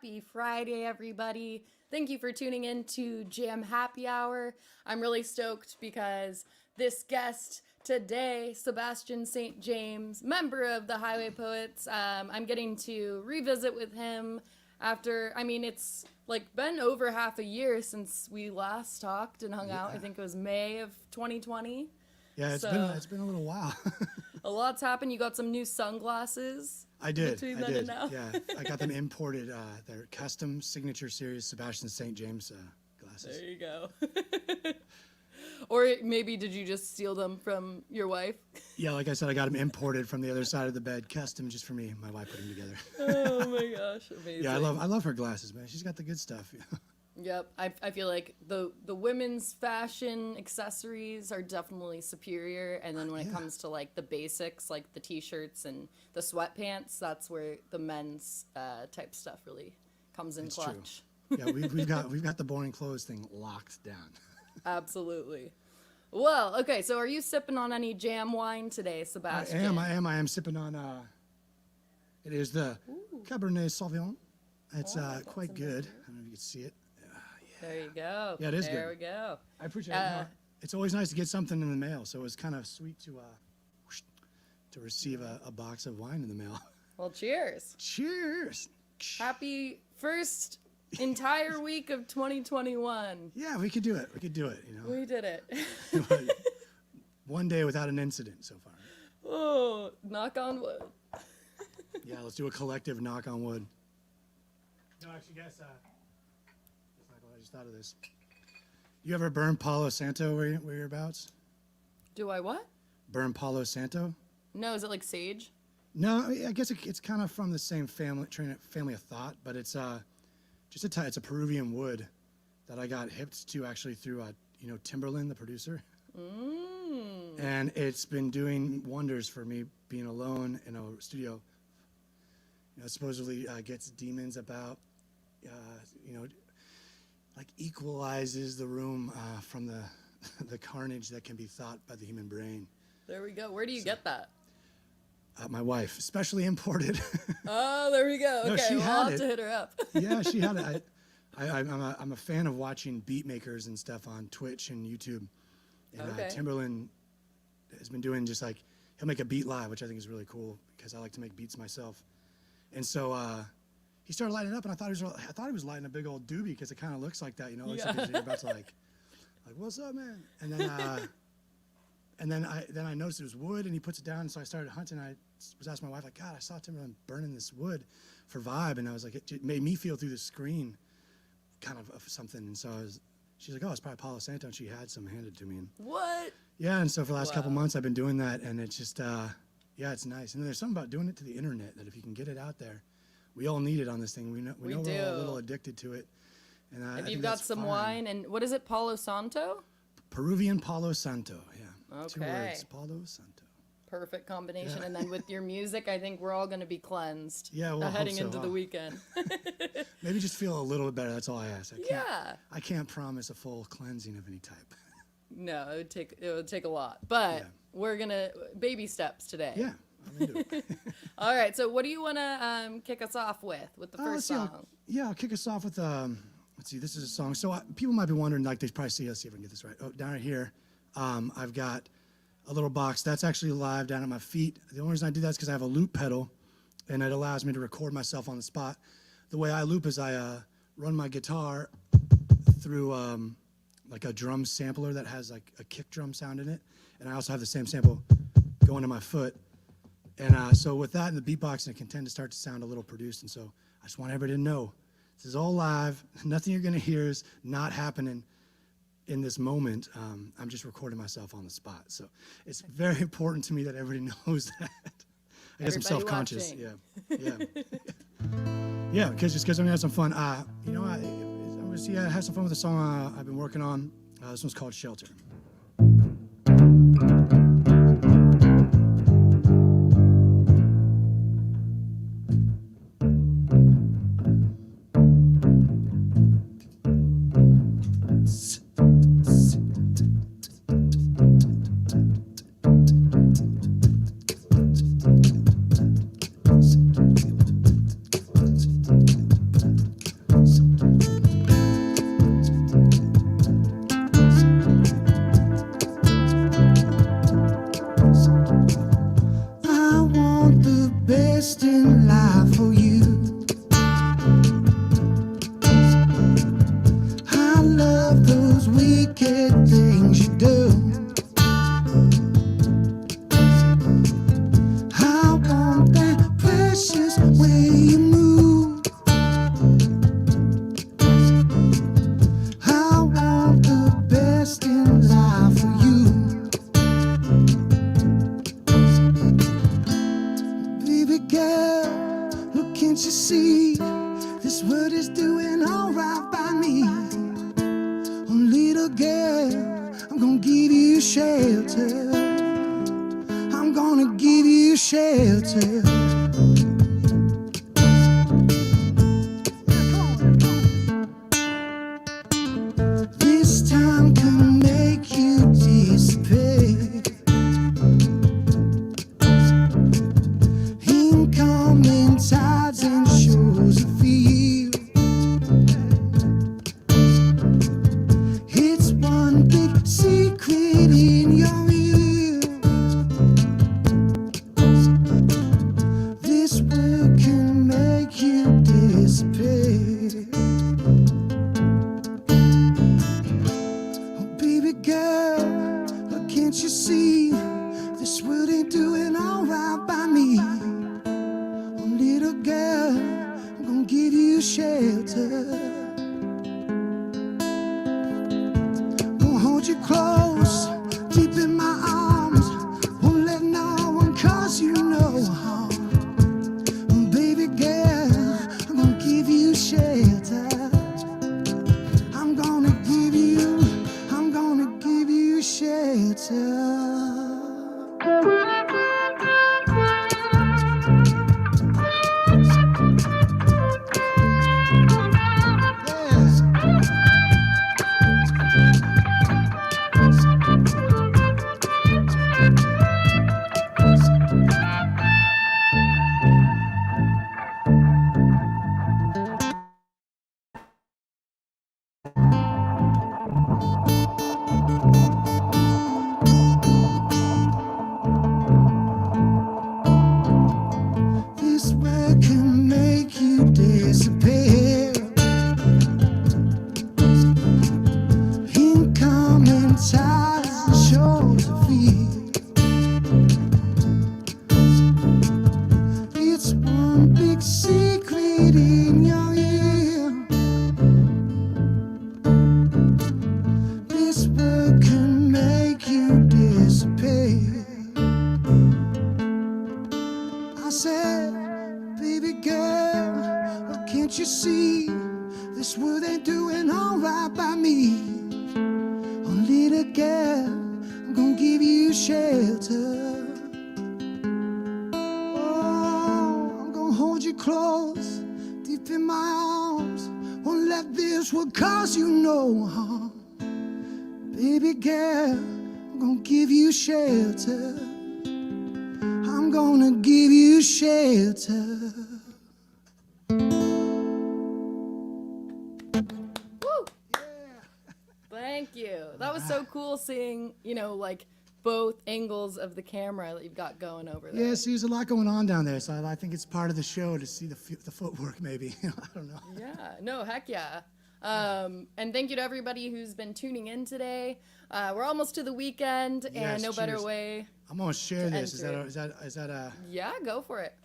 Happy Friday, everybody. Thank you for tuning in to Jam Happy Hour. I'm really stoked because this guest today, Sebastian Saint James, member of the Highway Poets, I'm getting to revisit with him after, it's been over half a year since we last talked and hung out. I think it was May of 2020. Yeah, it's been a little while. A lot's happened. You got some new sunglasses. I did. Now. Yeah, I got them imported. They're custom signature series Sebastian Saint James glasses. There you go. Or maybe did you just steal them from your wife? Yeah, like I said, I got them imported from the other side of the bed, custom just for me. My wife put them together. Oh my gosh, amazing. Yeah, I love her glasses, man. She's got the good stuff. Yep, I feel like the women's fashion accessories are definitely superior, and then when it comes to like the basics, like the t-shirts and the sweatpants, that's where the men's type stuff really comes in clutch. True. Yeah, we've got the boring clothes thing locked down. Absolutely. Well, okay, so are you sipping on any jam wine today, Sebastian? I am sipping on it is the Cabernet Sauvignon. It's quite good. I don't know if you can see it. There you go. Yeah, it is good. There we go. I appreciate it. It's always nice to get something in the mail, so it was kind of sweet to receive a box of wine in the mail. Well, cheers. Cheers. Happy first entire week of 2021. Yeah, we could do it. We We did it. One day without an incident so far. Oh, knock on wood. Yeah, let's do a collective knock on wood. No, actually, guess. I just thought of this. You ever burn Palo Santo where you're abouts? Do I what? Burn Palo Santo? No, is it like sage? No, I guess it's kind of from the same family of thought, but it's it's a Peruvian wood that I got hipped to actually through Timberland, the producer. And it's been doing wonders for me being alone in a studio. It supposedly gets demons about, like equalizes the room from the carnage that can be thought by the human brain. There we go. Where do you get that? My wife, specially imported. Oh, there we go. Okay, no, I'll have to hit her up. Yeah, she had it. I'm a fan of watching beat makers and stuff on Twitch and YouTube. And Timberland has been doing just like, he'll make a beat live, which I think is really cool because I like to make beats myself. And so he started lighting up, and I thought he was lighting a big old doobie because it kind of looks like that, It looks like you're about to like, what's up, man? And then I noticed it was wood, and he puts it down, and so I started hunting. I was asking my wife, like, God, I saw Timberland burning this wood for vibe, and I was like, it made me feel through the screen kind of something, and so she's like, oh, it's probably Palo Santo, and she had some handed to me. And what? Yeah, and so for the last couple months, I've been doing that, and it's just, it's nice. And there's something about doing it to the internet that if you can get it out there, we all need it on this thing. We know we're all a little addicted to it. And if you've got some wine, and what is it, Palo Santo? Peruvian Palo Santo, yeah. Okay. 2 words, Palo Santo. Perfect combination. Yeah. And then with your music, I think we're all going to be cleansed. Yeah, well, heading into the weekend. Maybe just feel a little bit better. That's all I ask. I can't Yeah. promise a full cleansing of any type. No, it would take a lot. But we're going to baby steps today. Yeah, I'm into it. All right. So what do you want to kick us off with the first song? I'll kick us off with, let's see, this is a song. So people might be wondering, like, they probably see if I can get this right. Oh, down right here, I've got a little box. That's actually live down at my feet. The only reason I do that is because I have a loop pedal, and it allows me to record myself on the spot. The way I loop is I run my guitar through like a drum sampler that has like a kick drum sound in it, and I also have the same sample going to my foot. And so with that and the beatboxing, it can tend to start to sound a little produced. And so I just want everybody to know, this is all live. Nothing you're going to hear is not happening in this moment. I'm just recording myself on the spot. So it's very important to me that everybody knows that. I guess I'm self-conscious. Watching. Yeah, because I'm going to have some fun. I have some fun with the song I've been working on. This one's called Shelter. best in life for you. I love those wicked things you do. I want that precious way you move. I want the best in life for you. Baby girl, look, can't you see? This world is doing alright by me. Oh, little girl, I'm gonna give you shelter. I'm gonna give you shelter. This time can make you dissipate. Incoming tides and shores of feel. It's one big secret in your ear. This world can make you dissipate. Oh, baby girl, look, can't you see? This world ain't doing alright by me. Oh, little girl, I'm gonna give you shelter. Gonna hold you close, deep in my arms. Won't let no one cause you no harm. Oh, baby girl, I'm gonna give you shelter. I'm gonna give you shelter. This world can make you disappear. Incoming tides and shores of fear. It's one big secret in your ear. This world can make you disappear. I said, baby girl, oh, can't you see? This world ain't doing alright by me. Oh, little girl, I'm gonna give you shelter. Oh, I'm gonna hold you close, deep in my arms. Won't let this world cause you no harm. Baby girl, I'm gonna give you shelter. I'm gonna give you shelter. Woo! Thank you. That was so cool seeing, like both angles of the camera that you've got going over there. Yeah, see, there's a lot going on down there, so I think it's part of the show to see the footwork, maybe. I don't know. Yeah, no, heck yeah. And thank you to everybody who's been tuning in today. We're almost to the weekend, and Yes, no better cheers. way. I'm gonna share this. Is enter that a? Yeah, go for it.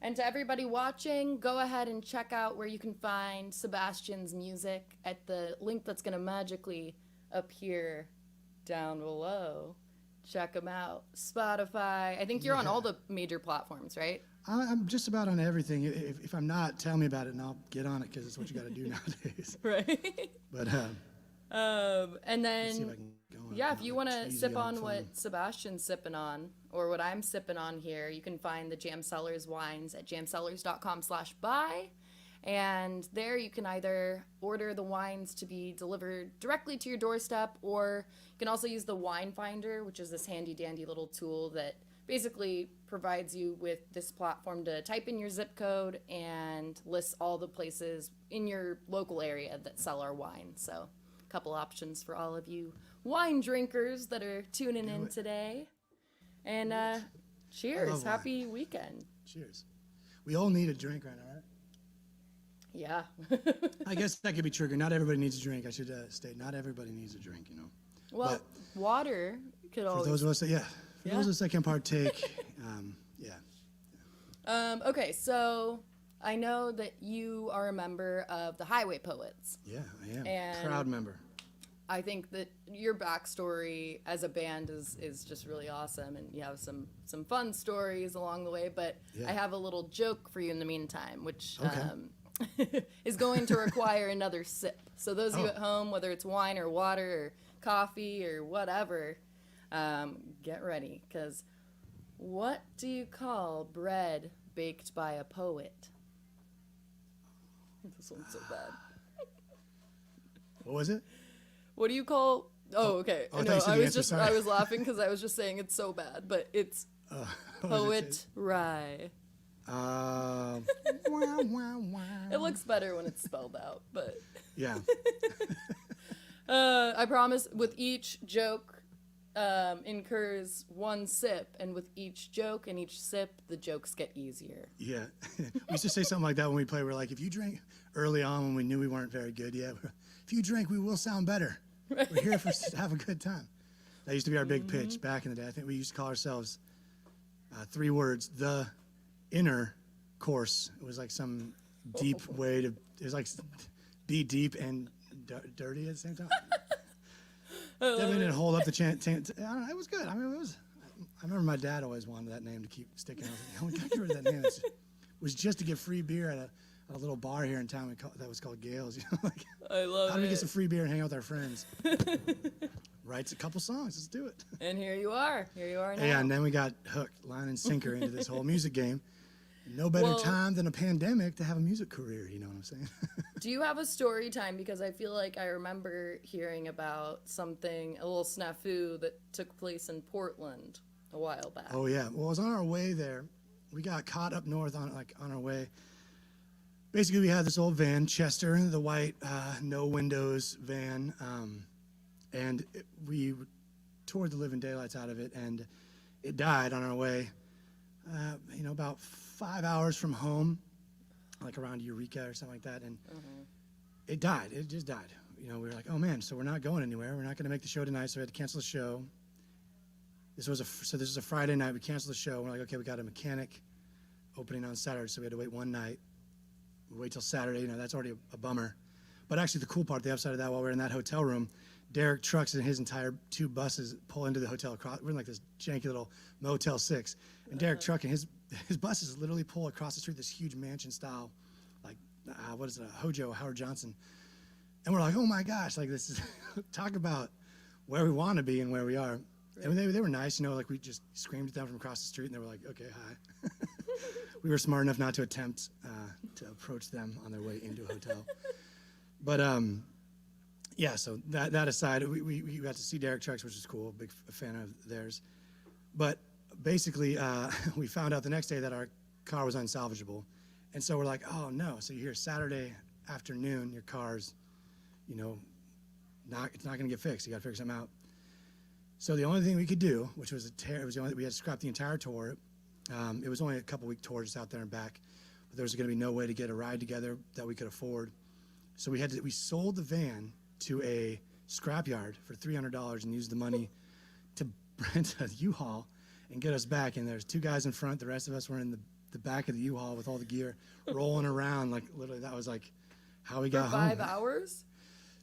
And to everybody watching, go ahead and check out where you can find Sebastian's music at the link that's going to magically appear down below. Check him out. Spotify. I think you're on all the major platforms, right? I'm just about on everything. If I'm not, tell me about it, and I'll get on it because it's what you got to do nowadays. Right. But And let's see if I then, can go on yeah, if you want to cheesy sip old on phone. what Sebastian's sipping on, or what I'm sipping on here, you can find the Jam Cellars wines at jamcellars.com/buy. And there you can either order the wines to be delivered directly to your doorstep, or you can also use the Wine Finder, which is this handy dandy little tool that basically provides you with this platform to type in your zip code and lists all the places in your local area that sell our wine. So a couple options for all of you wine drinkers that are tuning in today. And cheers. love wine. Happy weekend. Cheers. We all need a drink right now, right? Yeah. I guess that could be triggered. Not everybody needs a drink. I should state, not everybody needs a drink, you know. Well, but water could for always. those of us that, for those of us that can partake, Okay, so I know that you are a member of the Highway Poets. Yeah, I am. And proud member. I think that your backstory as a band is just really awesome, and you have some fun stories along the way. But I have a little joke for you in the meantime, which is going to require another sip. So those of you at home, whether it's wine or water or coffee or whatever, get ready, because what do you call bread baked by a poet? This one's so bad. What was it? What do you call? Oh, okay. Oh, No, I was I was laughing because I was just saying it's so bad, but it's poet rye. Wow, wow, wow. It looks better when it's spelled out, but Yeah. I promise. With each joke, incurs one sip, and with each joke and each sip, the jokes get easier. Yeah. We used to say something like that when we play. We're like, if you drink early on when we knew we weren't very good, if you drink, we will sound better. We're here to have a good time. That used to be our big pitch back in the day. I think we used to call ourselves 3 words, the inner course. It was like some deep way to, it was like be deep and dirty at the same time. Definitely didn't hold up the chant. I don't know, it was good. I mean, it was. I remember my dad always wanted that name to keep sticking. I was like, oh, we gotta get rid of that name. It was just to get free beer at a little bar here in town that was called Gale's. You know, like, I love it. how do we get some free beer and hang out with our friends? Writes a couple songs. Let's do it. And here you are. Here you are now. Yeah, and then we got hooked, line and sinker, into this whole music game. No better time than a pandemic to have a music career. You know what I'm saying? Do you have a story time? Because I feel like I remember hearing about something, a little snafu that took place in Portland a while back. Oh yeah. Well, it was on our way there. We got caught up north on our way. Basically, we had this old van, Chester, the white, no windows van, and we toured the living daylights out of it, and it died on our way. About 5 hours from home, like around Eureka or something like that, and it died. It just died. We were like, oh man, so we're not going anywhere. We're not going to make the show tonight, so we had to cancel the show. This was a Friday night. We canceled the show. We're like, okay, we got a mechanic opening on Saturday, so we had to wait one night. We wait till Saturday. That's already a bummer. But actually, the cool part, the upside of that, while we were in that hotel room, Derek Trucks and his entire 2 buses pull into the hotel. We're in like this janky little Motel 6, and Derek Truck and his buses literally pull across the street, this huge mansion style, like what is it, a Hojo, Howard Johnson, and we're like, oh my gosh, like this is talk about where we want to be and where we are. Right. And they were nice, like we just screamed at them from across the street, and they were like, okay, hi. We were smart enough not to attempt to approach them on their way into a hotel, but yeah, so that aside, we got to see Derek Trucks, which is cool. Big fan of theirs. But basically, we found out the next day that our car was unsalvageable. And so we're like, oh no. So you hear Saturday afternoon, your car's, it's not going to get fixed. You got to figure something out. So the only thing we could do, which was we had to scrap the entire tour. It was only a couple-week tour just out there and back. But there was going to be no way to get a ride together that we could afford. So we sold the van to a scrapyard for $300 and used the money to rent a U-Haul and get us back. And there's 2 guys in front. The rest of us were in the back of the U-Haul with all the gear, rolling around. Like literally, that was like how we got home. For 5 hours?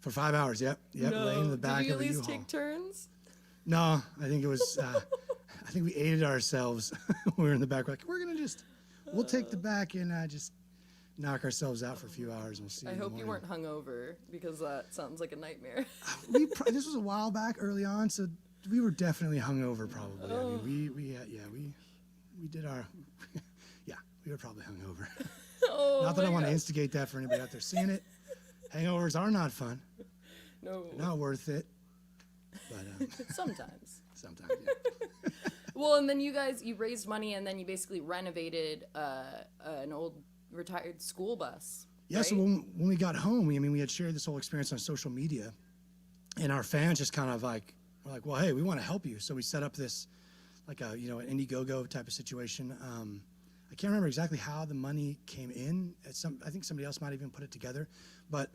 For 5 hours, yep. No. Laying in the back of the U-Haul. Did you at least take turns? No, I think it was. I think we aided ourselves. We were in the back. We're like, we'll take the back and just knock ourselves out for a few hours and we'll see. I hope you weren't hungover, because that sounds like a nightmare. This was a while back, early on, so we were definitely hungover. Probably. I mean, we did our. Yeah, we were probably hungover. Not that I want to instigate that for anybody out there seeing it. Hangovers are not fun. No. They're not worth it. But sometimes. Sometimes. Yeah. Well, and then you raised money, and then you basically renovated an old retired school bus. Yeah, right? so when we got home, we had shared this whole experience on social media, and our fans just kind of were like, well, hey, we want to help you. So we set up this, like an Indiegogo type of situation. I I can't remember exactly how the money came in. I think somebody else might even put it together, but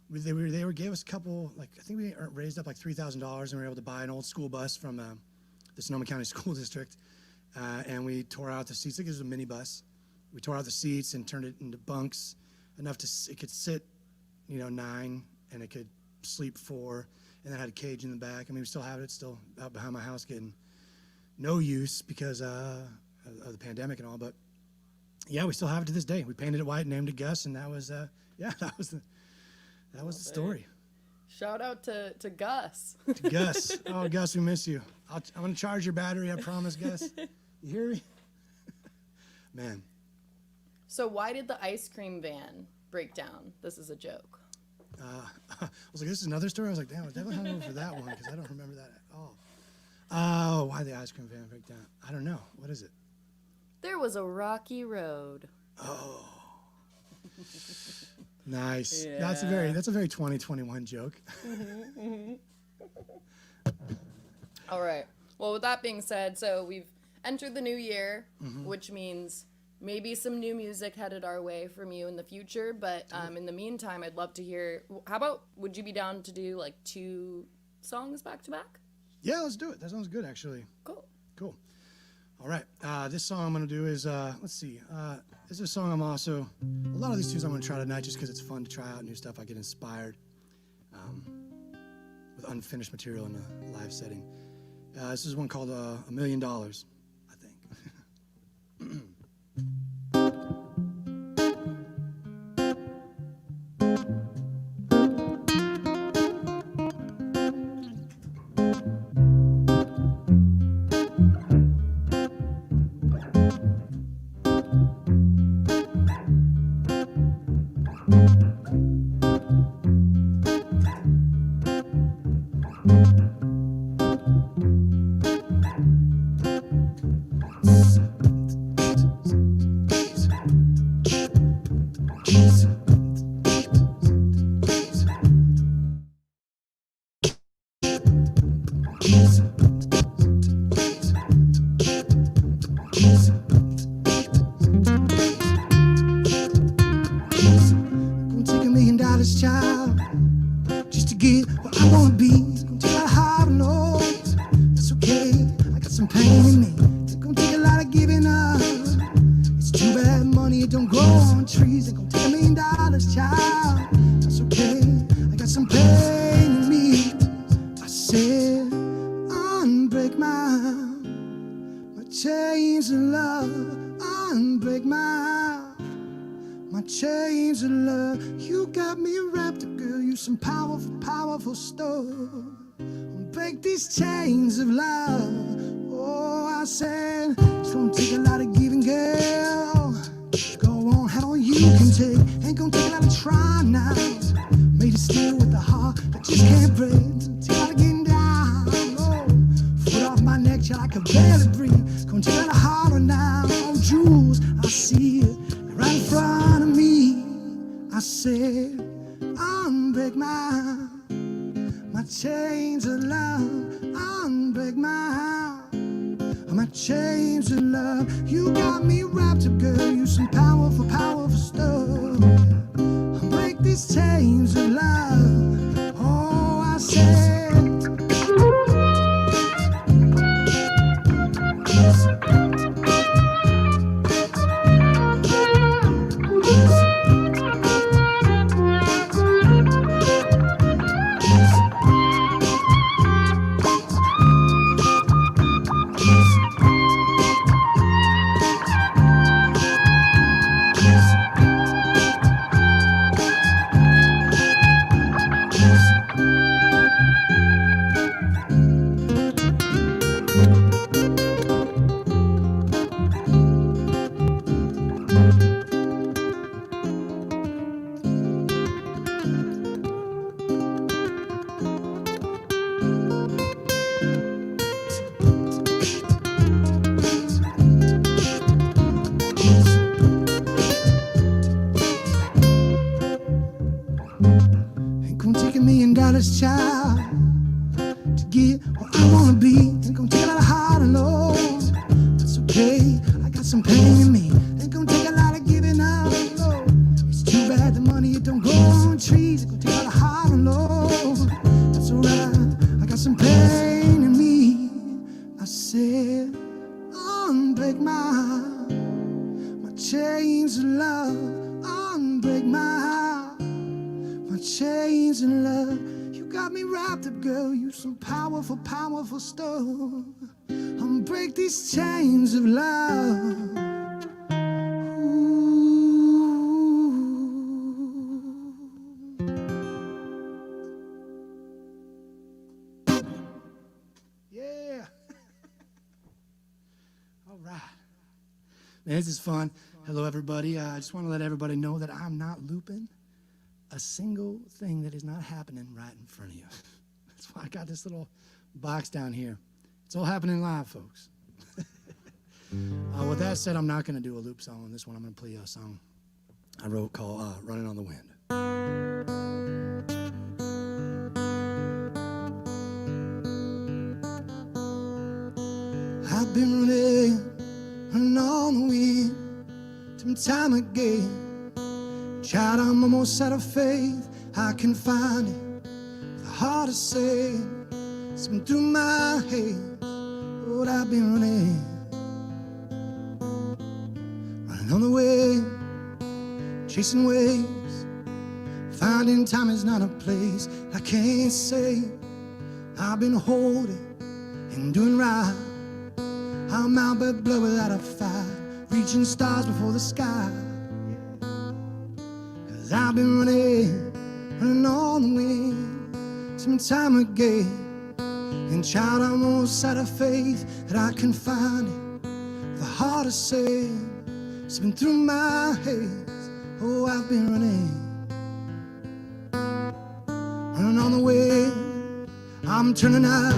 they gave us a couple, like I think we raised up like $3,000 and we were able to buy an old school bus from the Sonoma County School District, and we tore out the seats. I think it was a minibus. We tore out the seats and turned it into bunks enough it could sit, 9, and it could sleep 4, and then had a cage in the back. I mean, we still have it, still out behind my house, getting no use because of the pandemic and all. But yeah, we still have it to this day. We painted it white, named it Gus, and that was that was the story. Shout out to Gus. To Gus. Oh, Gus, we miss you. I'm gonna charge your battery. I promise, Gus. You hear me? Man. So why did the ice cream van break down? This is a joke. I was like, this is another story. I was like, damn, I definitely hung over for that one because I don't remember that at all. Oh, why the ice cream van break down? I don't know. What is it? There was a rocky road. Oh. Nice. Yeah. That's a very 2021 joke. All right. Well, with that being said, so we've entered the new year, which means maybe some new music headed our way from you in the future. But in the meantime, I'd love to hear. How about? Would you be down to do like 2 songs back to back? Yeah, let's do it. That sounds good, actually. Cool. All right. This song I'm going to do is, let's see. This is a song a lot of these tunes I'm going to try tonight just because it's fun to try out new stuff. I get inspired with unfinished material in a live setting. This is one called $1 Million, I think. Child, just to get where I wanna be. It's gonna take a lot of hard knocks. That's okay. I got some pain in me. It's gonna take a lot of giving up. It's too bad money it don't grow on trees. It's gonna take $1 million, child. That's okay. I got some pain in me. I said, unbreak my chains of love. Unbreak my chains of love. You got me wrapped up, girl. You some powerful, powerful stuff. Break these chains of love. Oh, I said it's gonna take a lot of giving, girl. Go on, how you can take. Ain't gonna take a lot of trying now. Made it still with a heart that just can't break. Take a lot of getting down. Oh, foot off my neck till I can barely breathe. Gonna take a lot of harder now. Oh, jewels, I see it right in front of me. I said, unbreak my chains of love. Unbreak my chains of love. You got me wrapped up, girl. You some powerful, powerful stuff. Break these chains of love. Oh, I said. unbreak my heart. My chains of love, unbreak my heart. My chains of love, you got me wrapped up, girl. You some powerful, powerful stuff. Unbreak these chains of love. Yeah. All right. Man, this is fun. Hello, everybody. I just want to let everybody know that I'm not looping a single thing that is not happening right in front of you. That's why I got this little box down here. It's all happening live, folks. With that said, I'm not going to do a loop song on this one. I'm going to play a song I wrote called Running on the Wind. I've been running on the wind time again. Child, I'm almost out of faith. I can find it. The heart to say it's been through my head. Lord, I've been running on the way, chasing waves, finding time is not a place I can't say. I've been holding and doing right. I'm out but blood without a fight, reaching stars before the sky. 'Cause I've been running on the wind some time again. And child, I'm almost out of faith that I can find it. The heart to say it's been through my hands. Oh, I've been running on the way. I'm turning out.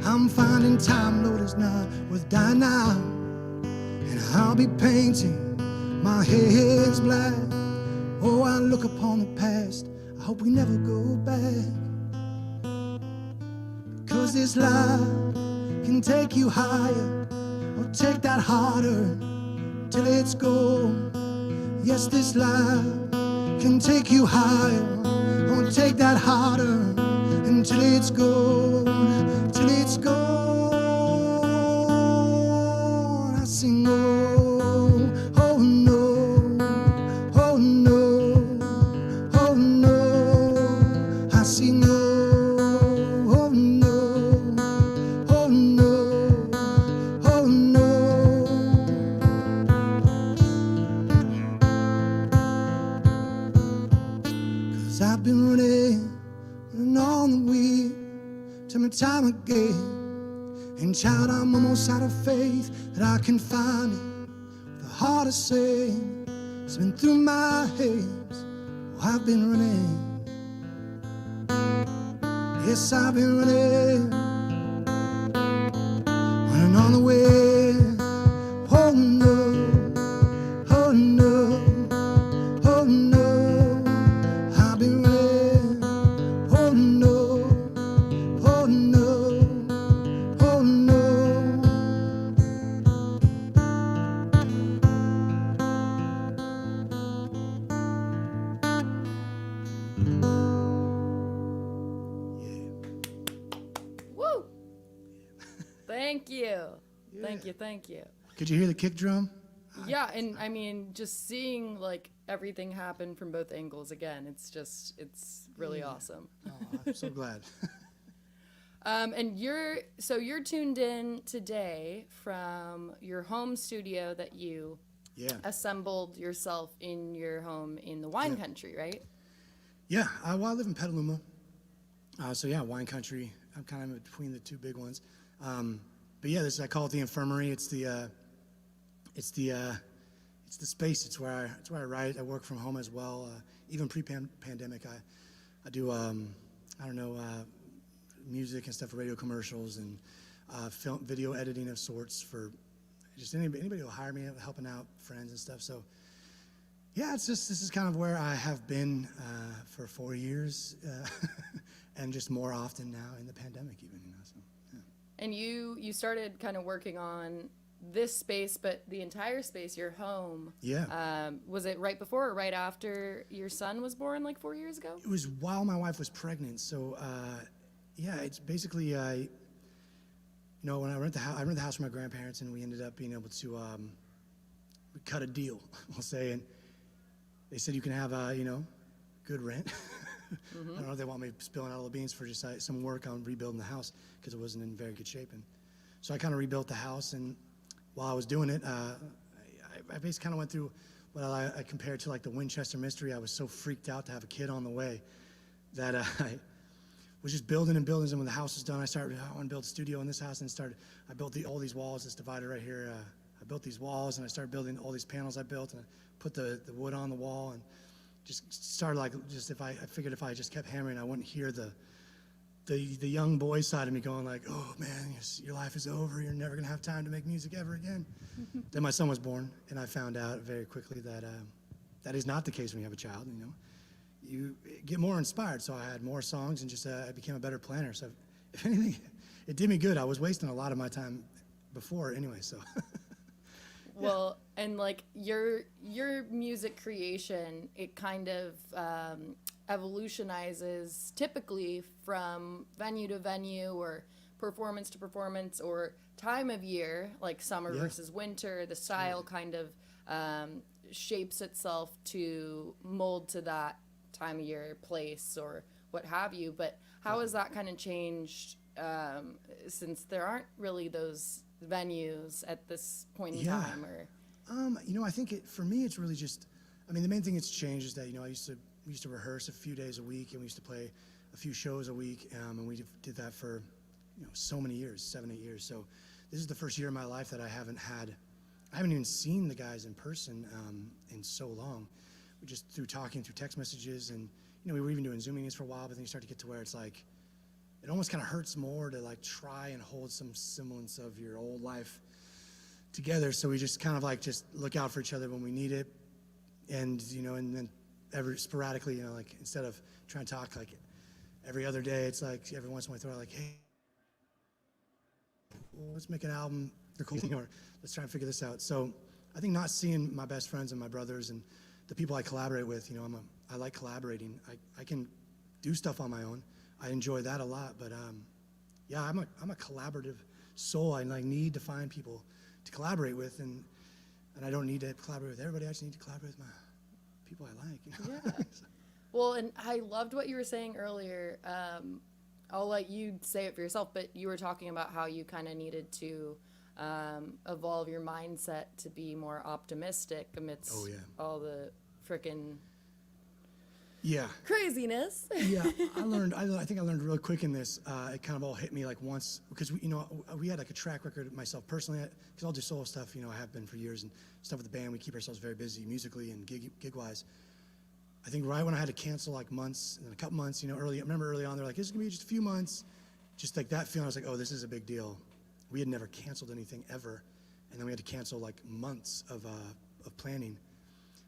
I'm finding time, Lord, is not worth dying now. And I'll be painting my head's black. Oh, I look upon the past. I hope we never go back. 'Cause this life can take you higher, or take that harder till it's gone. Yes, this life can take you higher, or take that harder until it's gone, till it's gone. I sing, oh, oh no, oh no, oh no. I sing, oh, oh no, oh no, oh no. 'Cause I've been running on the wheel time and time again. And child, I'm almost out of faith that I can find it. The heart to say it's been through my hands. Oh, I've been running. Yes, I've been running on the way. Oh no, oh no, oh no. I've been running. Oh no, oh no, oh no. Woo! Thank you. Thank you. Could you hear the kick drum? Yeah, and I mean, just seeing like everything happen from both angles again, it's really awesome. Oh, I'm so glad. And you're tuned in today from your home studio that you assembled yourself in your home in the wine country, right? Yeah, well, I live in Petaluma. So yeah, wine country. I'm kind of between the two big ones. But yeah, I call it the infirmary. It's the space. It's where I write. I work from home as well. Even pre-pandemic, I do music and stuff for radio commercials and film, video editing of sorts for just anybody who'll hire me, helping out friends and stuff. So yeah, this is kind of where I have been for 4 years, and just more often now in the pandemic even. So yeah. And you started kind of working on this space, but the entire space, your home. Yeah. Was it right before or right after your son was born, like 4 years ago? It was while my wife was pregnant. So, yeah, it's basically, No, when I rented the house from my grandparents, and we ended up being able to we cut a deal, we'll say, and they said you can have good rent. I don't know if they want me spilling out all the beans for just some work on rebuilding the house because it wasn't in very good shape. And so I kind of rebuilt the house, and while I was doing it, I basically kind of went through what I compared to like the Winchester Mystery. I was so freaked out to have a kid on the way that I was just building and building. And when the house was done, I want to build a studio in this house, and I built all these walls, this divider right here. I built these walls, and I started building all these panels I built, and I put the wood on the wall, and just started I figured if I just kept hammering, I wouldn't hear the young boy side of me going like, oh man, your life is over. You're never gonna have time to make music ever again. Then my son was born, and I found out very quickly that that is not the case when you have a child. You get more inspired. So I had more songs, and just I became a better planner. So if anything, it did me good. I was wasting a lot of my time before anyway. So. Well, and like your music creation, it kind of evolutionizes typically from venue to venue or performance to performance or time of year, like summer versus winter. The style kind of shapes itself to mold to that time of year, place, or what have you. But how has that kind of changed since there aren't really those venues at this point in time? Or I think for me it's really just, the main thing that's changed is that we used to rehearse a few days a week, and we used to play a few shows a week, and we did that for so many years, 7-8 years. So this is the first year of my life that I haven't even seen the guys in person in so long. We just through talking, through text messages, and we were even doing Zoom meetings for a while, but then you start to get to where it's like it almost kind of hurts more to like try and hold some semblance of your old life together. So we just kind of just look out for each other when we need it, and and then sporadically, like instead of trying to talk like every other day, it's like every once in a while throw out like, hey, let's make an album, or let's try and figure this out. So I think not seeing my best friends and my brothers and the people I collaborate with, I like collaborating. I can do stuff on my own. I enjoy that a lot, but I'm a collaborative soul. I need to find people to collaborate with, and I don't need to collaborate with everybody. I just need to collaborate with my people I like. Yeah. Well, and I loved what you were saying earlier. I'll let you say it for yourself, but you were talking about how you kind of needed to evolve your mindset to be more optimistic amidst all the frickin' craziness. I think I learned real quick in this. It kind of all hit me like once, because we had like a track record myself personally, because I'll do solo stuff. I have been for years, and stuff with the band. We keep ourselves very busy musically and gig wise. I think right when I had to cancel like months, and a couple months, I remember early on, they're like, this is gonna be just a few months. Just like that feeling, I was like, oh, this is a big deal. We had never canceled anything ever, and then we had to cancel like months of planning.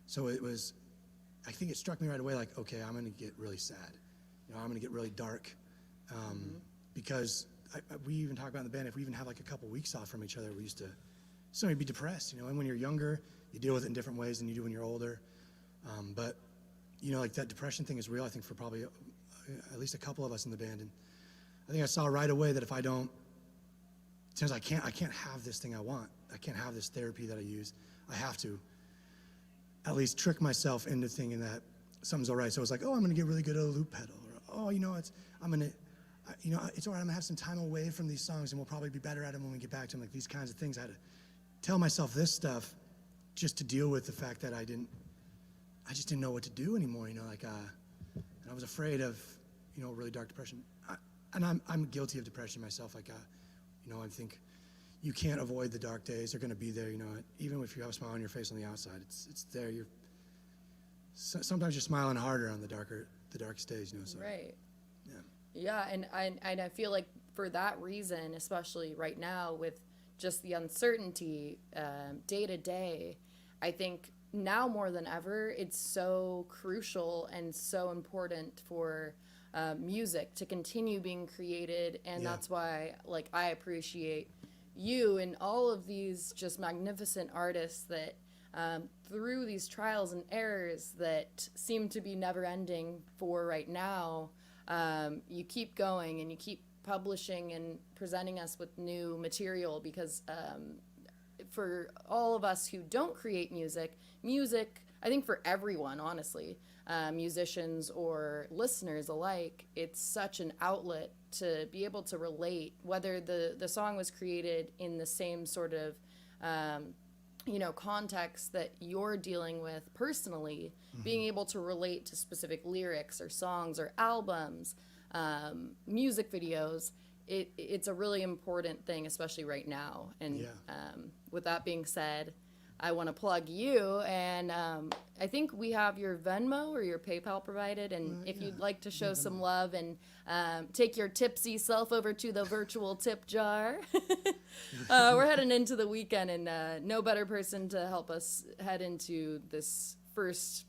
So I think it struck me right away, like, okay, I'm gonna get really sad. I'm gonna get really dark, because we even talk about in the band, if we even have like a couple weeks off from each other, we used to suddenly be depressed, and when you're younger, you deal with it in different ways than you do when you're older. But like that depression thing is real, I think, for probably at least a couple of us in the band. And I think I saw right away that if I don't, since I can't have this thing I want, I can't have this therapy that I use, I have to at least trick myself into thinking that something's all right. So it's like, oh, I'm gonna get really good at a loop pedal, or oh, it's all right, I'm gonna have some time away from these songs, and we'll probably be better at them when we get back to them. Like these kinds of things, I had to tell myself this stuff just to deal with the fact that I just didn't know what to do anymore. And I was afraid of really dark depression. I'm guilty of depression myself. I think you can't avoid the dark days. They're going to be there. Even if you have a smile on your face on the outside, it's there. Sometimes you're smiling harder on the darkest days. So, right. Yeah. And I feel like for that reason, especially right now with just the uncertainty day to day, I think now more than ever, it's so crucial and so important for music to continue being created. And that's why I appreciate you and all of these just magnificent artists that through these trials and errors that seem to be never ending for right now, you keep going and you keep publishing and presenting us with new material, because for all of us who don't create music, I think for everyone, honestly, musicians or listeners alike, it's such an outlet to be able to relate, whether the song was created in the same sort of context that you're dealing with personally, being able to relate to specific lyrics or songs or albums, music videos. It's a really important thing, especially right now. And with that being said, I want to plug you, and I think we have your Venmo or your PayPal provided, and if you'd like to show some love and take your tipsy self over to the virtual tip jar. We're heading into the weekend, and no better person to help us head into this first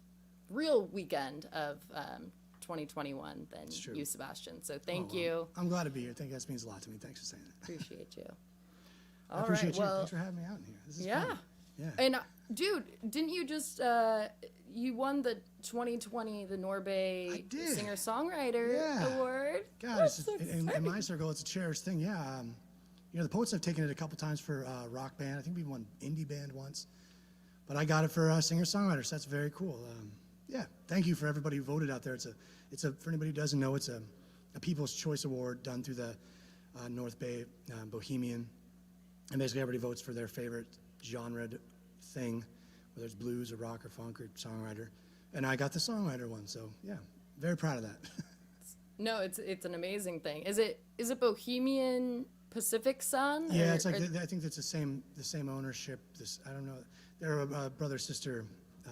real weekend of 2021 than you, Sebastian. So thank you. I'm glad to be here. Thank you. That means a lot to me. Thanks for saying that. Appreciate you. I appreciate you. Thanks for having me out in here. This is fun. Yeah. And dude, didn't you just you won the 2020 the Norbay Singer-Songwriter Award? God, in my circle, it's a cherished thing. Yeah, the Poets have taken it a couple times for rock band. I think we won indie band once, but I got it for singer-songwriter. So that's very cool. Thank you for everybody who voted out there. It's a for anybody who doesn't know, it's a People's Choice Award done through the North Bay Bohemian, and basically everybody votes for their favorite genre thing, whether it's blues or rock or funk or songwriter, and I got the songwriter one, so very proud of that. No, it's an amazing thing. Is it Bohemian Pacific Sun? Yeah, it's like I think it's the same ownership. I don't know, they're brother sister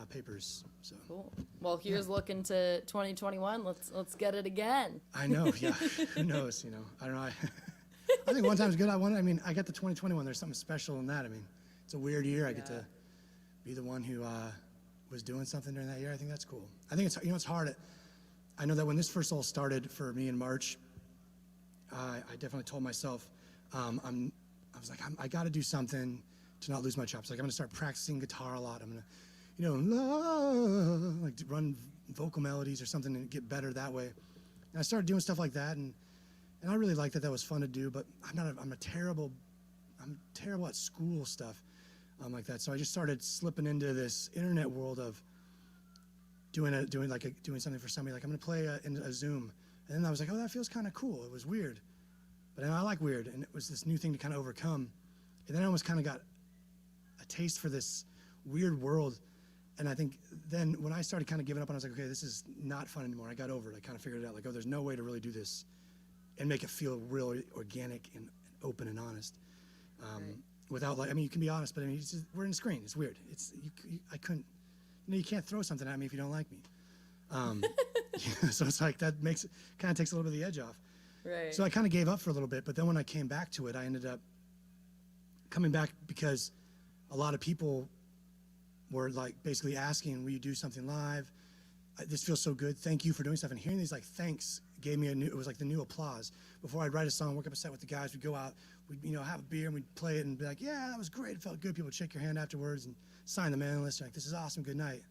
papers. So cool. Well, here's looking to 2021. Let's get it again. I know. Yeah. Who knows? I don't know. I think one time's good. I got the 2021. There's something special in that. It's a weird year. I get to be the one who was doing something during that year. I think that's cool. I think it's hard. I know that when this first all started for me in March, I definitely told myself, I was like, I got to do something to not lose my chops. Like I'm gonna start practicing guitar a lot. I'm gonna, like run vocal melodies or something and get better that way. And I started doing stuff like that, and I really liked that. That was fun to do. But I'm terrible at school stuff. Like that. So I just started slipping into this internet world of doing something for somebody. Like I'm gonna play in a Zoom, and then I was like, oh, that feels kind of cool. It was weird, but I like weird, and it was this new thing to kind of overcome. And then I almost kind of got a taste for this weird world, and I think then when I started kind of giving up, and I was like, okay, this is not fun anymore. I got over it. I kind of figured it out. Like, oh, there's no way to really do this and make it feel really organic and open and honest. Without you can be honest, but it's just, we're in a screen. It's weird. I couldn't, you can't throw something at me if you don't like me. So it's like that kind of takes a little bit of the edge off. Right. So I kind of gave up for a little bit, but then when I came back to it, I ended up coming back because a lot of people were like basically asking, will you do something live? This feels so good. Thank you for doing stuff. And hearing these thanks gave me it was like the new applause. Before I'd write a song, work up a set with the guys, we'd go out, we'd have a beer and we'd play it and be like, yeah, that was great. It felt good. People would shake your hand afterwards and sign the mailing list. Like, this is awesome. Good night.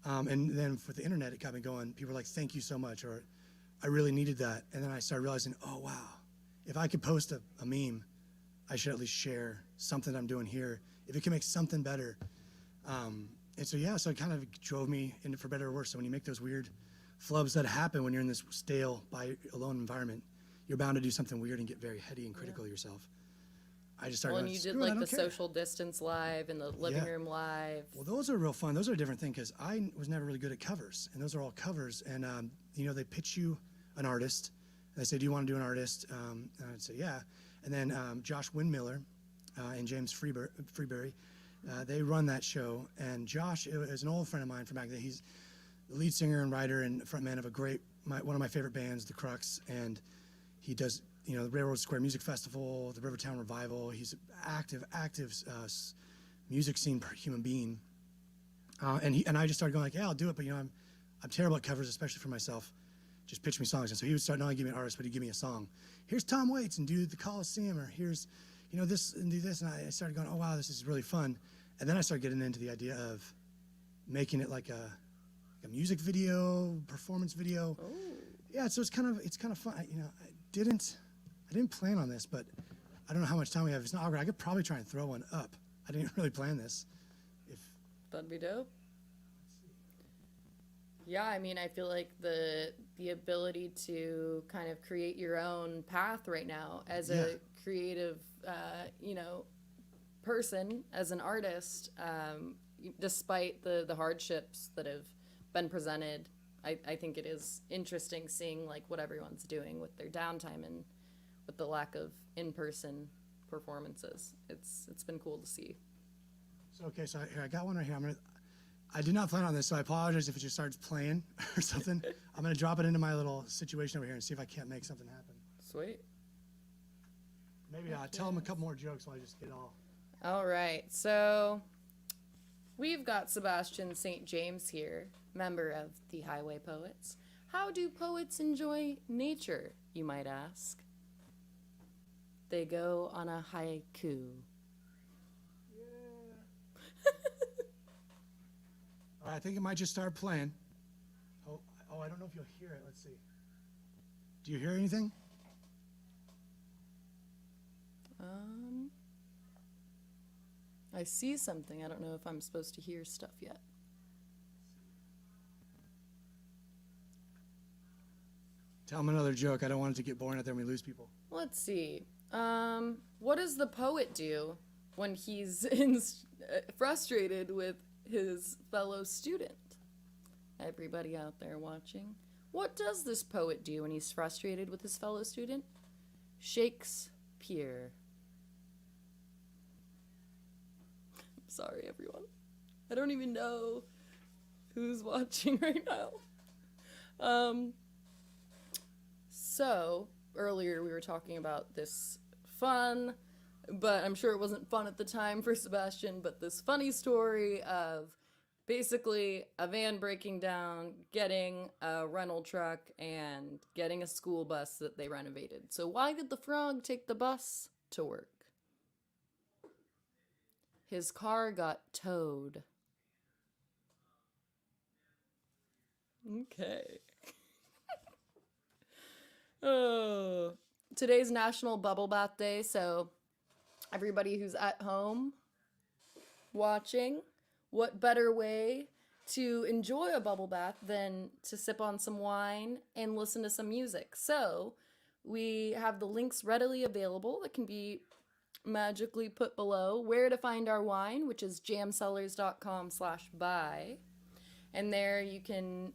And then for the internet, it got me going. People were like, thank you so much. Or I really needed that. And then I started realizing, oh, wow, if I could post a meme, I should at least share something I'm doing here. If it can make something better. And so it kind of drove me into, for better or worse. So when you make those weird flubs that happen when you're in this stale, alone environment, you're bound to do something weird and get very heady and critical of yourself. I just started. Well, and you did the social distance live and the living room live. Well, those are real fun. Those are a different thing because I was never really good at covers, and those are all covers. And they pitch you an artist, and they say, "Do you want to do an artist?" And I'd say, "Yeah." And then Josh Windmiller and James Freeberry, they run that show. And Josh is an old friend of mine from back then. He's the lead singer and writer and frontman of one of my favorite bands, The Crux, and he does the Railroad Square Music Festival, the Rivertown Revival. He's an active music scene human being, and I just started going like, yeah, I'll do it, but I'm terrible at covers, especially for myself. Just pitch me songs, and so he would start not only give me an artist, but he'd give me a song. Here's Tom Waits and do the Coliseum, or here's this and do this, and I started going, oh wow, this is really fun, and then I started getting into the idea of making it like a music video, performance video. Oh. Yeah, so it's kind of fun. I I didn't plan on this, but I don't know how much time we have. It's not awkward. I could probably try and throw one up. I didn't really plan this. If That'd be dope. Yeah, I mean, I feel like the ability to kind of create your own path right now as a creative, person, as an artist, despite the hardships that have been presented, I think it is interesting seeing like what everyone's doing with their downtime and with the lack of in-person performances. It's been cool to see. So okay, so here I got one right here. I did not plan on this, so I apologize if it just starts playing or something. I'm gonna drop it into my little situation over here and see if I can't make something happen. Sweet. Maybe tell them a couple more jokes while I just get all. All right, so we've got Sebastian Saint James here, member of the Highway Poets. How do poets enjoy nature, you might ask? They go on a haiku. I think it might just start playing. Oh, I don't know if you'll hear it. Let's see. Do you hear anything? I see something. I don't know if I'm supposed to hear stuff yet. Tell them another joke. I don't want it to get boring out there and we lose people. Let's see. What does the poet do when he's frustrated with his fellow student? Everybody out there watching. What does this poet do when he's frustrated with his fellow student? Shakespeare. I'm sorry, everyone. I don't even know who's watching right now. So, earlier we were talking about this fun, but I'm sure it wasn't fun at the time for Sebastian, but this funny story of basically a van breaking down, getting a rental truck, and getting a school bus that they renovated. So why did the frog take the bus to work? His car got towed. Okay. Oh, today's National Bubble Bath Day, so everybody who's at home watching, what better way to enjoy a bubble bath than to sip on some wine and listen to some music? So we have the links readily available that can be magically put below. Where to find our wine, which is jamsellers.com/buy, and there you can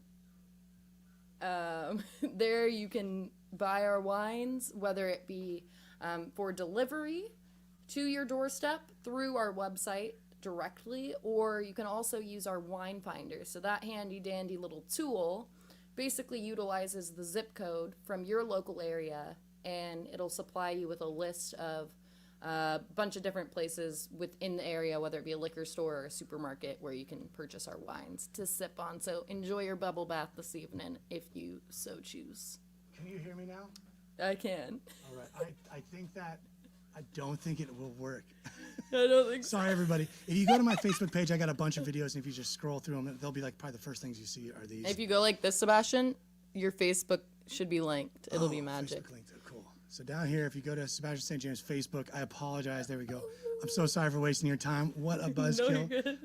buy our wines, whether it be for delivery to your doorstep through our website directly, or you can also use our wine finder. So that handy dandy little tool basically utilizes the zip code from your local area, and it'll supply you with a list of a bunch of different places within the area, whether it be a liquor store or a supermarket, where you can purchase our wines to sip on. So enjoy your bubble bath this evening if you so choose. Can you hear me now? I can. All right. I don't think it will work. I don't think so. Sorry, everybody. If you go to my Facebook page, I got a bunch of videos, and if you just scroll through them, they'll be like probably the first things you see are these. If you go like this, Sebastian, your Facebook should be linked. It'll be magic. Facebook linked. Cool. So down here, if you go to Sebastian Saint James Facebook, I apologize. There we go. I'm so sorry for wasting your time. What a buzzkill. No, you're good.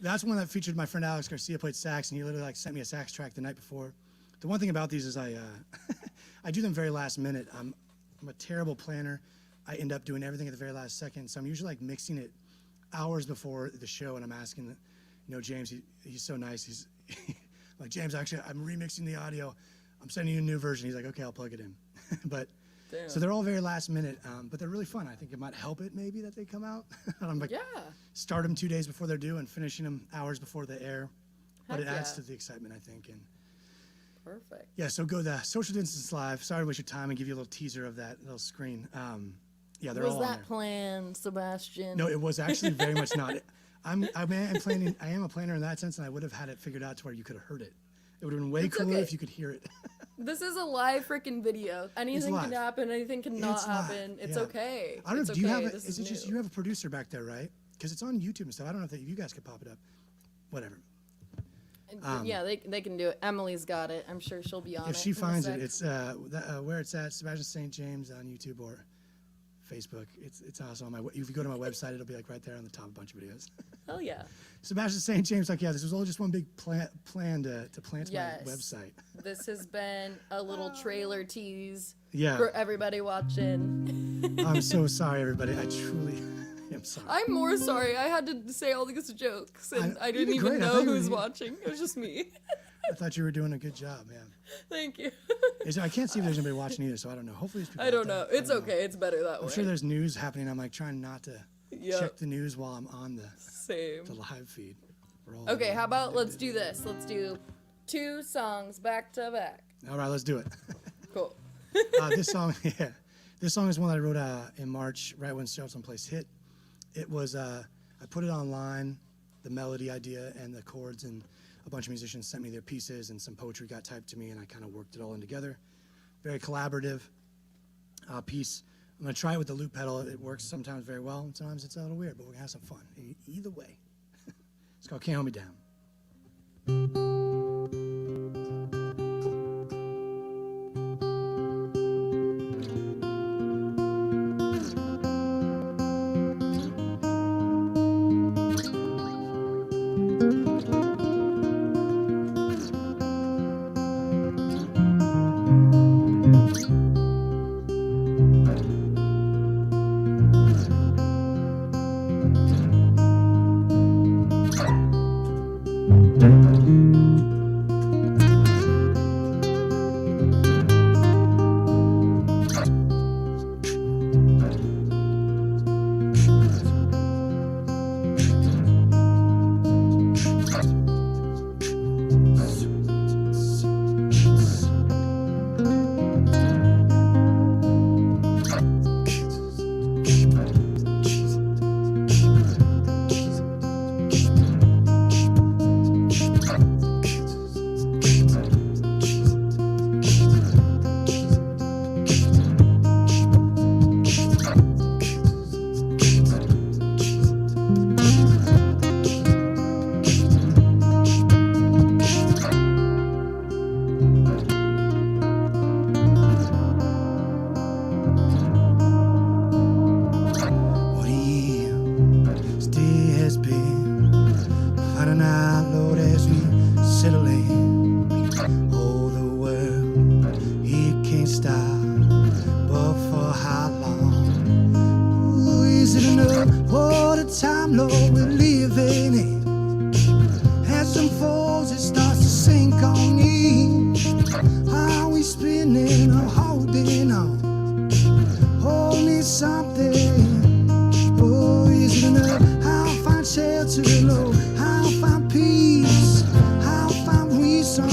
That's one that featured my friend Alex Garcia played sax, and he literally like sent me a sax track the night before. The one thing about these is I do them very last minute. I'm a terrible planner. I end up doing everything at the very last second, so I'm usually like mixing it hours before the show, and I'm asking, James, he's so nice. He's like, James, actually, I'm remixing the audio. I'm sending you a new version. He's like, okay, I'll plug it in. But Damn. So they're all very last minute, but they're really fun. I think it might help it maybe that they come out. And I'm like, start them 2 days before they're due and finishing them hours before they air. But it adds to the excitement, I think. And perfect. yeah, so go the Social Distance Live. Sorry to waste your time and give you a little teaser of that little screen. Yeah, they're all on there. Was that planned, Sebastian? No, it was actually very much not. I am a planner in that sense, and I would have had it figured out to where you could have heard it. It would have been way cooler if you could hear it. This is a live freaking video. Anything can happen. Anything can not happen. It's okay. I don't know. Do you have? Is it just you have a producer back there, right? Because it's on YouTube and stuff. I don't know if you guys could pop it up. Whatever. Yeah, they can do it. Emily's got it. I'm sure she'll be on it. If she in a finds sec. it, it's where it's at, Sebastian Saint James on YouTube or Facebook. It's also on my. If you go to my website, it'll be like right there on the top of a bunch of videos. Hell yeah. Sebastian Saint James, like, yeah, this was all just one big plan to plant Yes. my website. This has been a little trailer tease Yeah. for everybody watching. I'm so sorry, everybody. I truly am sorry. I'm more sorry. I had to say all these jokes, and I you didn't did even great. I know thought you who were- was watching. It was just me. I thought you were doing a good job, man. Thank you. I can't see if there's anybody watching either, so I don't know. Hopefully there's people I out don't there. know. It's I don't okay. It's better that I'm way. sure there's news happening. I'm like trying not to Yep. check the news while I'm on the Same. live feed. We're all Okay, how about let's do this? Let's do 2 songs back to back. All right, let's do it. Cool. This song, yeah, this song is one that I wrote in March, right when Shelter in Place hit. It was I put it online, the melody idea and the chords, and a bunch of musicians sent me their pieces, and some poetry got typed to me, and I kind of worked it all in together. Very collaborative piece. I'm gonna try it with the loop pedal. It works sometimes very well, and sometimes it's a little weird, but we're gonna have some fun. Either way, it's called "Can't Hold Me Down." What a year this day has been. Finding out, Lord, as we settle in. Oh, the world, it can't stop. But for how long? Ooh, is it enough for the time, Lord, we're living in? As some falls, it starts to sink on in. Are we spinning or holding on? Only something. Oh, is it enough? I'll find shelter, Lord. I'll find peace. I'll find reason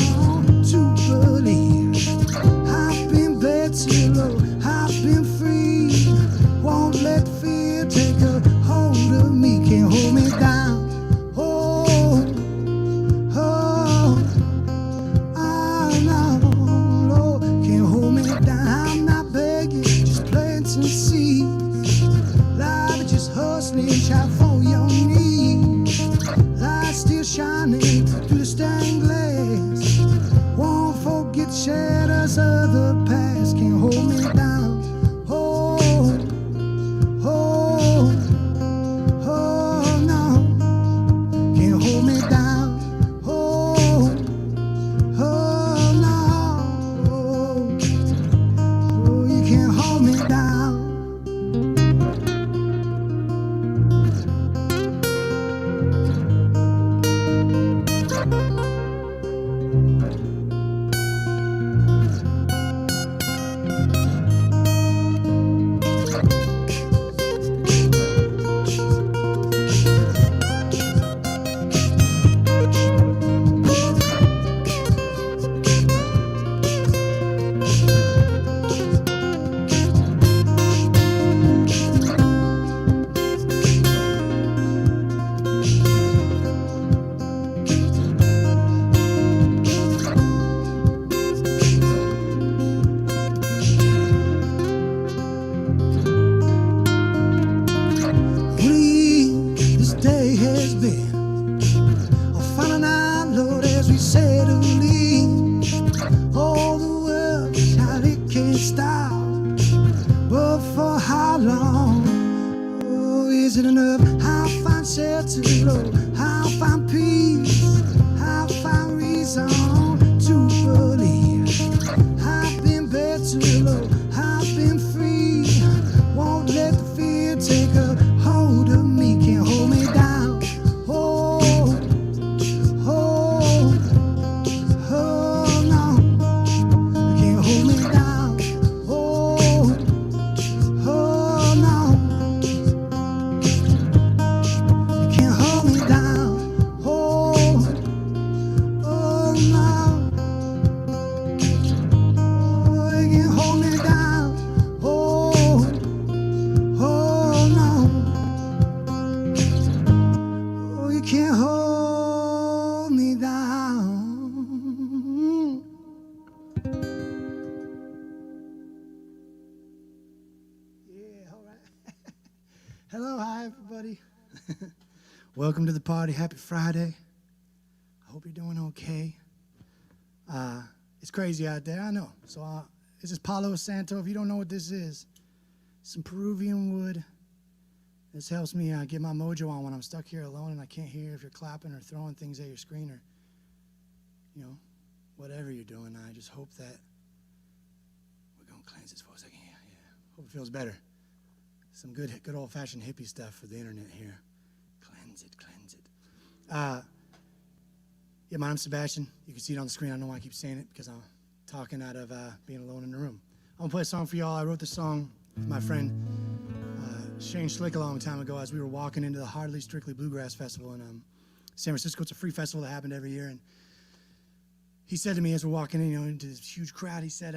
to believe. I've been better, Lord. I've been free. Won't let fear take a hold of me. Can't hold me down. Oh, oh, I know, Lord. Can't hold me down. I'm not begging, just planting seeds. Life is just hustling, try for your needs. Light still shining through the stained glass. Won't forget shadows of the past. Can't hold me down. Oh, oh, oh no. Can't hold me down. Oh, oh no. Oh, you can't hold me down. is it enough? I'll find shelter, Lord. I'll find peace. I'll find reason to believe. I've been better, Lord. I've been free. Won't let the fear take a hold of me. Can't hold me down. Oh, oh, oh, no. Can't hold me down. Oh, oh, no. You can't hold me down. Oh, oh, no. Oh, you can't hold me down. Oh, oh, no. Oh, you can't hold me down. Yeah, all right. Hello, hi, everybody. Welcome to the party. Happy Friday. I hope you're doing okay. It's crazy out there, I know. So this is Palo Santo. If you don't know what this is, some Peruvian wood. This helps me get my mojo on when I'm stuck here alone and I can't hear if you're clapping or throwing things at your screen or, you know, whatever you're doing. I just hope that we're going to cleanse this for a second. Yeah. Hope it feels better. Some good old-fashioned hippie stuff for the internet here. Cleanse it. Yeah, my name's Sebastian. You can see it on the screen. I don't know why I keep saying it because I'm talking out of being alone in the room. I'm going to play a song for y'all. I wrote this song with my friend Shane Schlick a long time ago as we were walking into the Hardly Strictly Bluegrass Festival in San Francisco. It's a free festival that happened every year. And he said to me as we're walking in, into this huge crowd, he said,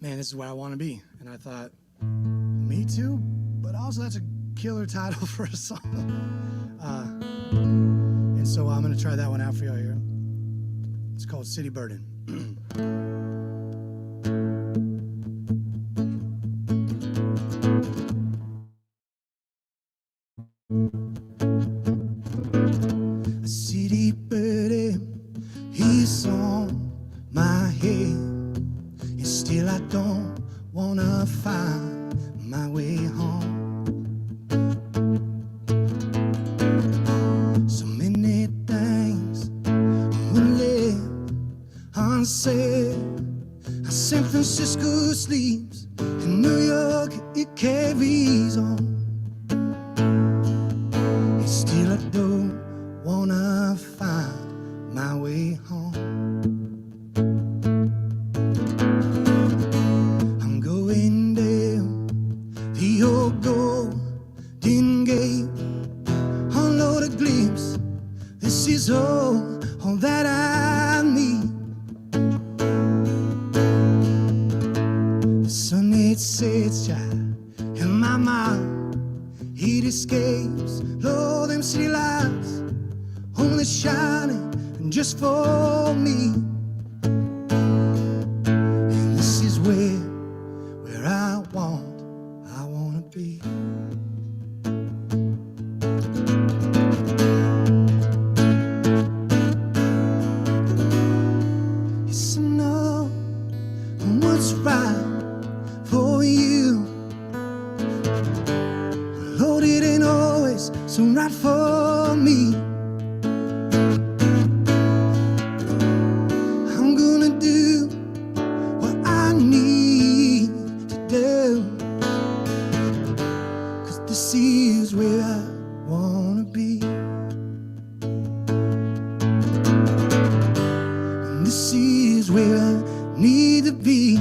man, this is where I want to be. And I thought, me too, but also that's a killer title for a song. And so I'm going to try that one out for y'all here. It's called City Burden. A city burden is on my head, and still I don't want to find my way home. So many things were left unsaid. San Francisco sleeps, and New York, it carries on. And still I don't want to find my way home. I'm going down the old Golden Gate, unload a glimpse. This is all that I need. The sun, it sets, child, in my mind. It escapes, Lord, them city lights, only shining just for me. And this is where I wanna be. Yes, I know what's right for you. Lord, it ain't always so right for me. I'm gonna do what I need to do, 'cause this is where I wanna be. And this is where I need to be.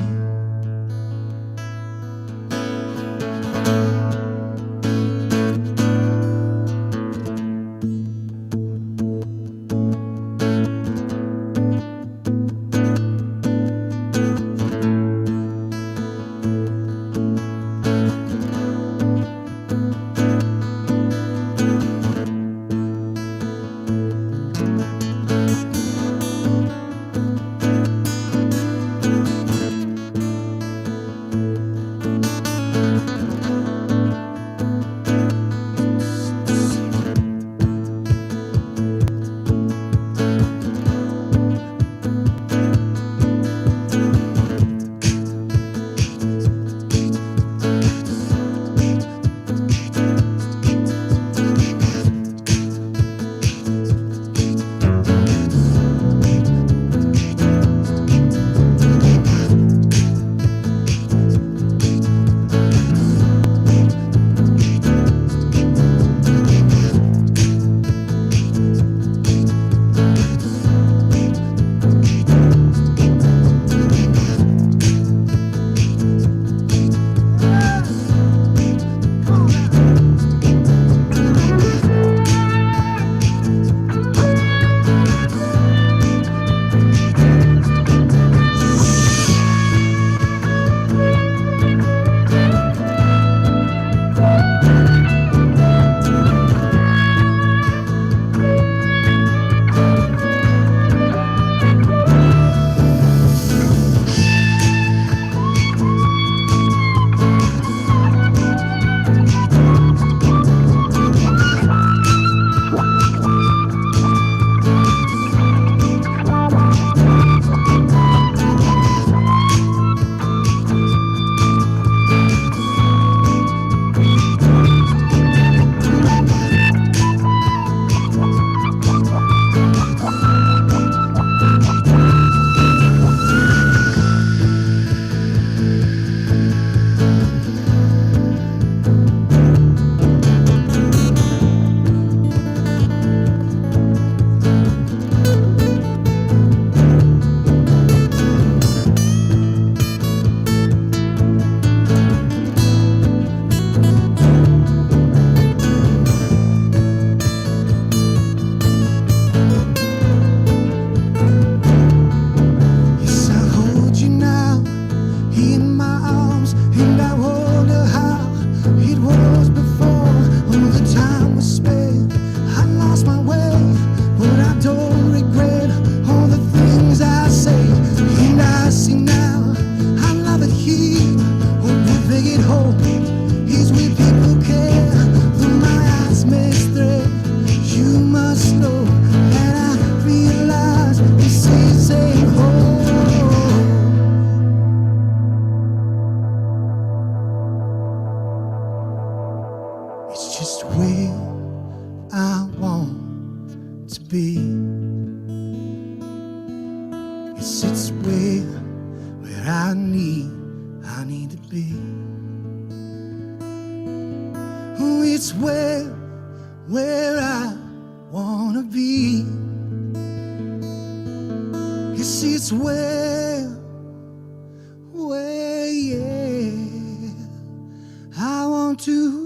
just where I want to be. Yes, it's where I need to be. Oh, it's where I wanna be. Yes, it's where, yeah, I want to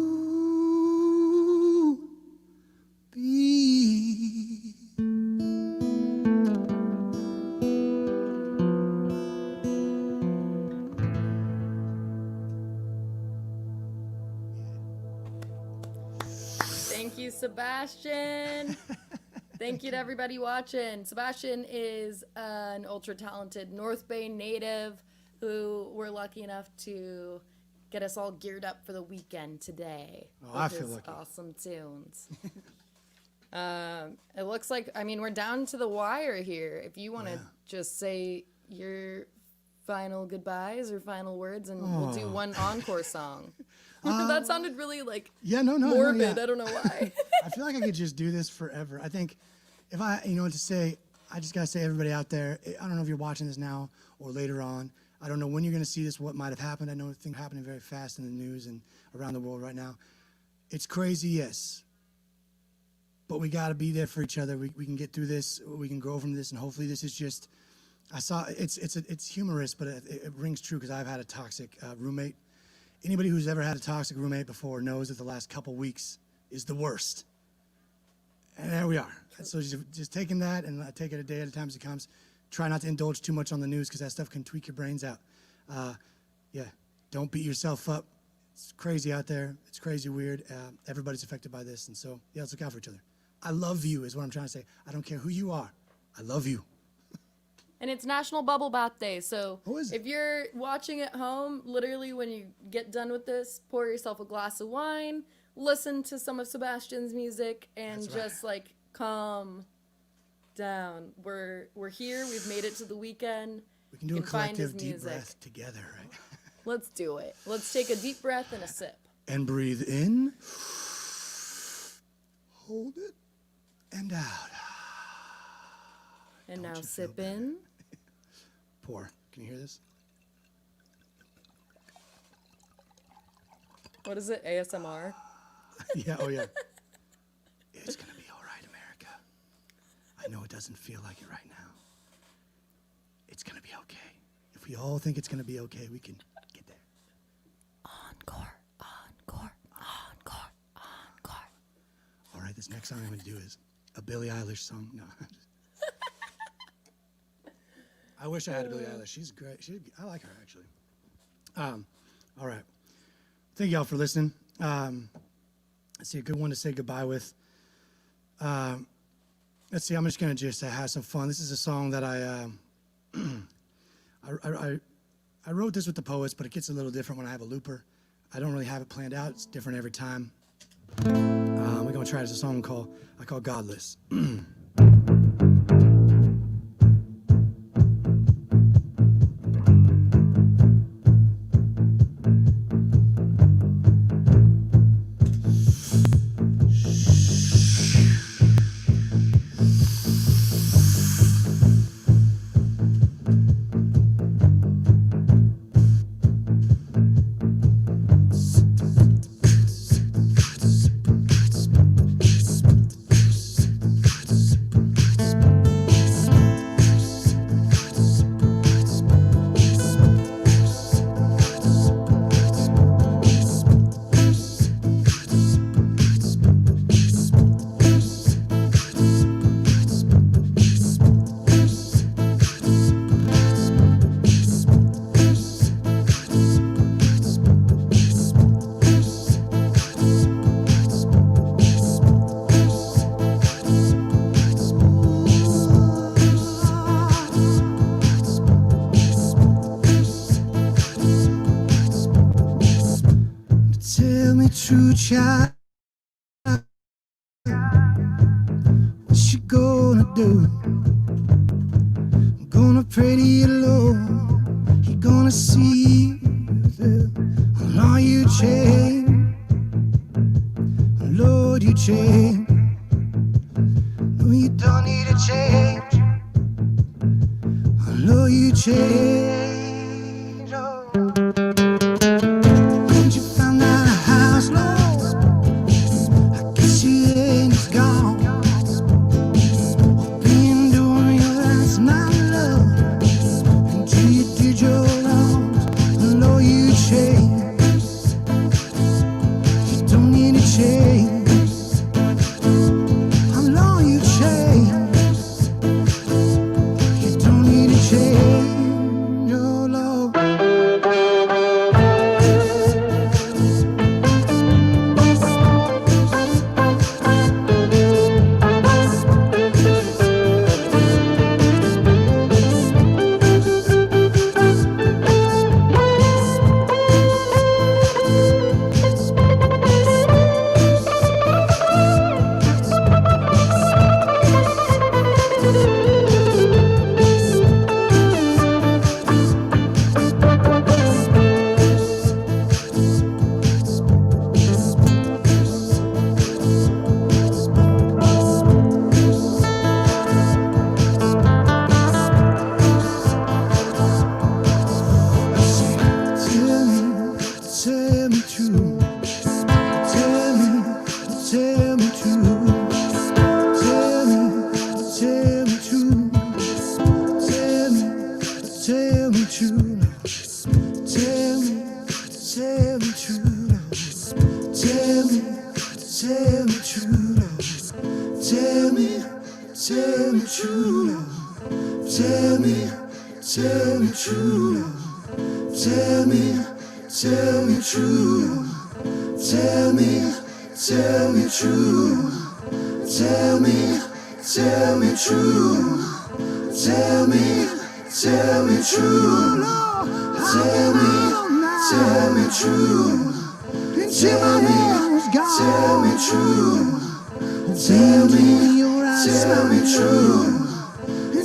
be. Thank you, Sebastian. Thank you to everybody watching. Sebastian is an ultra-talented North Bay native who we're lucky enough to get us all geared up for the weekend today. Oh, I feel lucky. Awesome tunes. It looks like, I mean, we're down to the wire here. If you want to just say your final goodbyes or final words, and we'll do one encore song. That sounded really like morbid. I don't know why. I feel like I could just do this forever. I think if I, to say, I just got to say, everybody out there, I don't know if you're watching this now or later on. I don't know when you're going to see this, what might have happened. I know things are happening very fast in the news and around the world right now. It's crazy, yes. But we got to be there for each other. We can get through this. We can grow from this. And hopefully this is just, it's humorous, but it rings true because I've had a toxic roommate. Anybody who's ever had a toxic roommate before knows that the last couple weeks is the worst. And there we are. So just taking that, and I take it a day at a time as it comes. Try not to indulge too much on the news because that stuff can tweak your brains out. Yeah, don't beat yourself up. It's crazy out there. It's crazy weird. Everybody's affected by this, and so yeah, let's look out for each other. I love you is what I'm trying to say. I don't care who you are. I love you. And it's National Bubble Bath Day, so is if you're watching at home, literally when you get done with this, pour yourself a glass of wine, listen to some of Sebastian's music, and just like calm down. We're here. We've made it to the weekend. We can do a collective deep breath together, right? Let's do it. Let's take a deep breath and a sip. And breathe in. Hold it. And out. And now sip in. Pour. Can you hear this? What is it? ASMR? Yeah, oh yeah. It's gonna be all right, America. I know it doesn't feel like it right now. It's gonna be okay. If we all think it's gonna be okay, we can get there. Encore, encore, encore, encore. All right, this next song I'm gonna do is a Billie Eilish song. No. I wish I had a Billie Eilish. She's great. I like her, actually. All right. Thank y'all for listening. Let's see, a good one to say goodbye with. Let's see, I'm just going to have some fun. This is a song that I wrote this with the poets, but it gets a little different when I have a looper. I don't really have it planned out. It's different every time. We're going to try this. A song I call Godless. True child, what you gonna do? I'm gonna pray to you, Lord. You're gonna see you through on all you change, on Lord, you change. No, you don't need to change. I know you change. Oh. Once you found out a house, Lord, I guess you ain't gone. Being doing you, that's my love. Until you did your wrongs, I know you change. You don't need to change. I know you change. You don't need to change, oh Lord. Tell me true. Tell me true. Tell me true. Tell me true. Tell me true. Tell me true. Tell me true. Tell me true. Tell me true. Tell me true. Tell me true. Tell me true. Tell me true. Tell me true.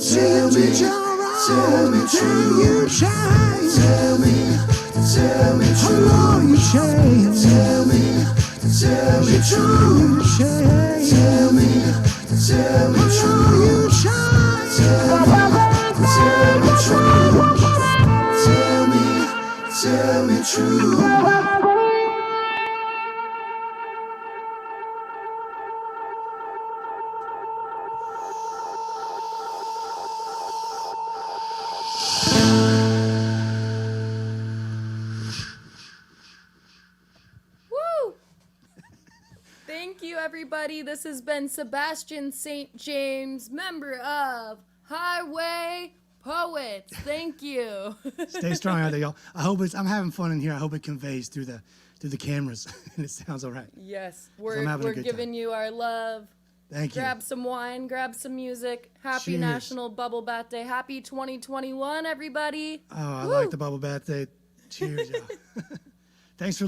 Tell me true. Tell me true. You change. Tell me true. Oh, you change. Tell me true. You change. Tell me true. You change. Tell me true. Tell me true. Woo! Thank you, everybody. This has been Sebastian Saint James, member of Highway Poets. Thank you. Stay strong out there, y'all. I'm having fun in here. I hope it conveys through the cameras and it sounds all right. Yes, I'm having a we're good giving time. you our love. Thank you. Grab some wine, grab some music. Happy Cheers. National Bubble Bath Day. Happy 2021, everybody. Oh, I Woo! like the bubble bath day. Cheers, y'all. Thanks for